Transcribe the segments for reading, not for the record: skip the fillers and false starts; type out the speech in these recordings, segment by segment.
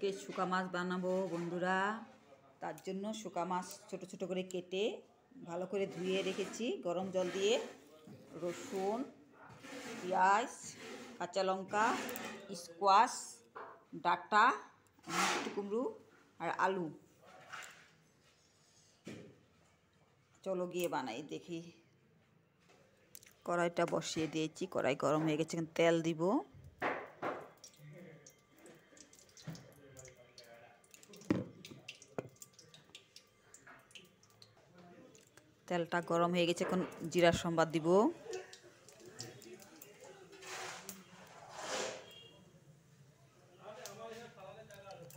আজকে শুকা মাছ বানাবো বন্ধুরা। তার জন্য শুকা মাছ ছোট ছোট করে কেটে ভালো করে ধুয়ে রেখেছি গরম জল দিয়ে। রসুন, পেঁয়াজ, কাঁচা লঙ্কা, স্কোয়াশ, ডাঁটা, মিষ্টি কুমড়ো আর আলু। চলো গিয়ে বানাই দেখি। কড়াইটা বসিয়ে দিয়েছি, কড়াই গরম হয়ে গেছে, তেল দিব। তেলটা গরম হয়ে গেছে, এখন জিরার সম্বাদ দিব।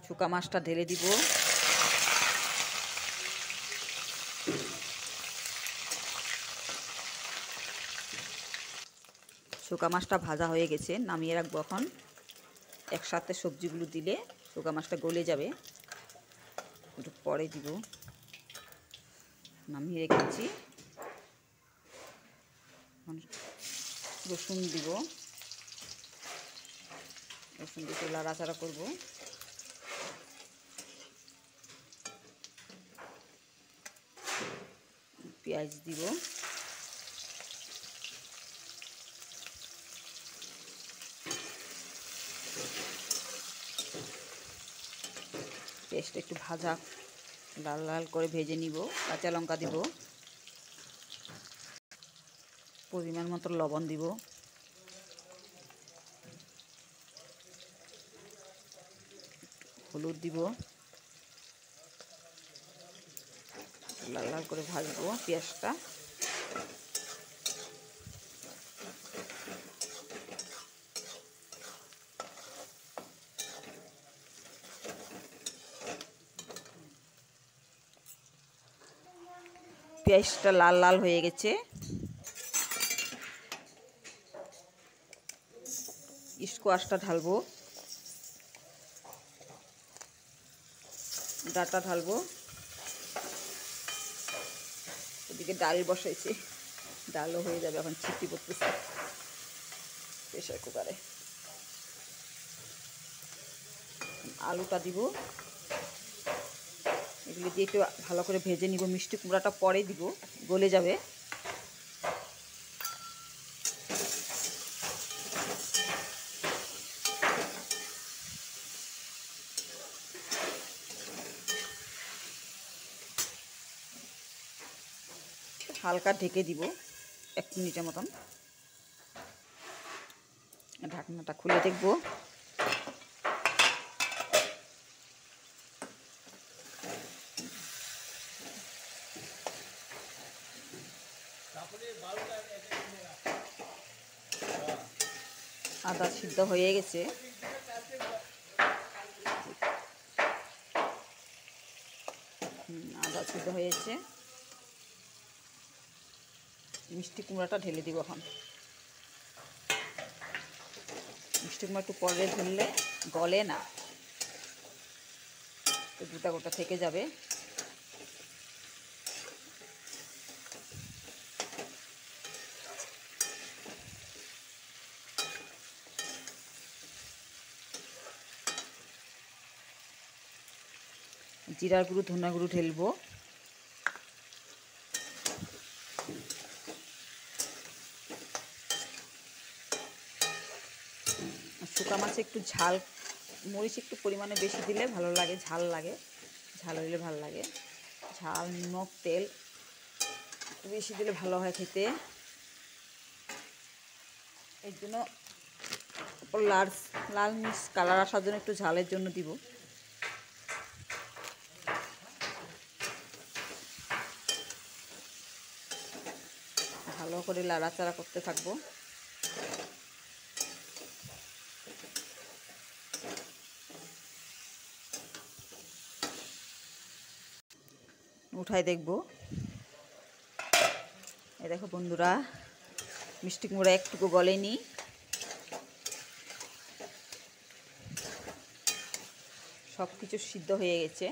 শুকা মাছটা ঢেলে দিব। শুকা মাছটা ভাজা হয়ে গেছে, নামিয়ে রাখবো। এখন একসাথে সবজিগুলো দিলে শুকা মাছটা গলে যাবে, একটু পরে দিব। নামিয়ে রেখেছি। রসুন দিব, রসুন দিয়ে নাড়াচাড়া করব। পেঁয়াজ দিব, পেঁয়াজটা একটু ভাজা লাল লাল করে ভেজে নিব। কাঁচা লঙ্কা দিব, পরিমাণ মতো লবণ দিব, হলুদ দিব। লাল লাল করে ভাজবো পেঁয়াজটা। পেঁয়াজটা লাল লাল হয়ে গেছে, স্কোয়াশটা ঢালবো, ডাঁটা ঢালবো। ওদিকে ডাল বসাইছি, ডালও হয়ে যাবে, এখন ছিটি পড়তেছে প্রেসার কুকারে। আলুটা দিব, এগুলো দিয়ে একটু ভালো করে ভেজে নিব। মিষ্টি কুমড়াটা পরে দিব, গলে যাবে। হালকা ঢেকে দিব 1 মিনিটের মতন। ঢাকনাটা খুলে দেখব। আদা সিদ্ধ হয়ে গেছে, আদা সিদ্ধ হয়েছে। মিষ্টি কুমড়াটা ঢেলে দিব এখন। মিষ্টি কুমড়া একটু পরে ঢেললে গলে না, তো গোটা গোটা থেকে যাবে। জিরার গুঁড়ো, ধনা গুঁড়ো ঢেলবো। শুকা মাছে একটু ঝাল মরিচ একটু পরিমাণে বেশি দিলে ভালো লাগে, ঝাল লাগে, ঝাল হলে ভালো লাগে। ঝাল, নিমক, তেল একটু বেশি দিলে ভালো হয় খেতে। এর জন্য লাল মির্চ কালার আসার জন্য একটু ঝালের জন্য দিব। ভালো করে নাড়াচাড়া করতে থাকবো। উঠাই দেখব। এই দেখো বন্ধুরা, মিষ্টি কুমড়া একটুকু গলেনি। সব কিছু সিদ্ধ হয়ে গেছে।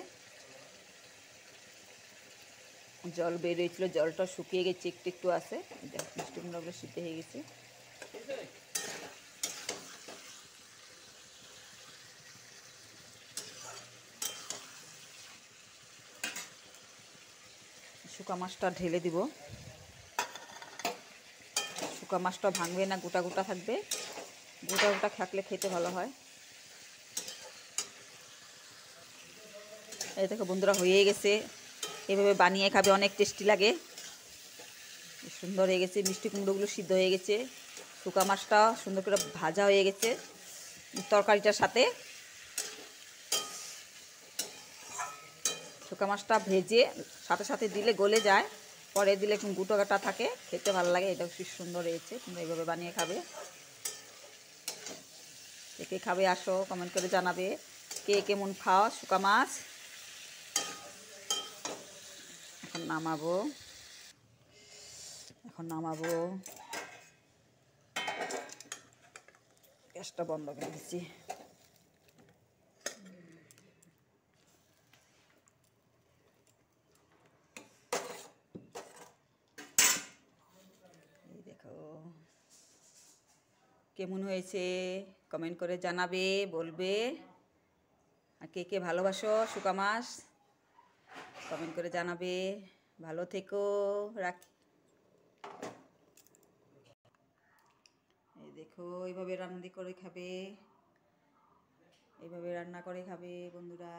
জল বেরিয়েছিল, জলটা শুকিয়ে গেছে, একটু একটু আছে। মিষ্টি কুমড়াগুলো সিদ্ধ হয়ে গেছে। শুকা মাছটা ঢেলে দিব। শুকা মাছটা ভাঙবে না, গোটা গোটা থাকবে। গোটা গোটা থাকলে খেতে ভালো হয়। এই দেখো বন্ধুরা, হয়ে গেছে। এভাবে বানিয়ে খাবে, অনেক টেস্টি লাগে। সুন্দর হয়ে গেছে। মিষ্টি কুমড়োগুলো সিদ্ধ হয়ে গেছে। শুকা মাছটা সুন্দর করে ভাজা হয়ে গেছে তরকারিটার সাথে। শুকা মাছটা ভেজে সাথে সাথে দিলে গলে যায়, পরে দিলে একটু গুঁটো কাটা থাকে, খেতে ভালো লাগে। এটা খুব সুন্দর হয়েছে। তোমরা এইভাবে বানিয়ে খাবে। কে কে খাবে আসো, কমেন্ট করে জানাবে কে কেমন খাও শুকা মাছ। এখন নামাবো। গ্যাসটা বন্ধ করে দিচ্ছি। এই দেখো কেমন হয়েছে, কমেন্ট করে জানাবে, বলবে। আর কে কে ভালোবাসো শুকা মাছ, কমেন্ট করে জানাবে। ভালো থেকো, রাখি। এই দেখো এইভাবে রান্না করে খাবে, এইভাবে রান্না করে খাবে বন্ধুরা।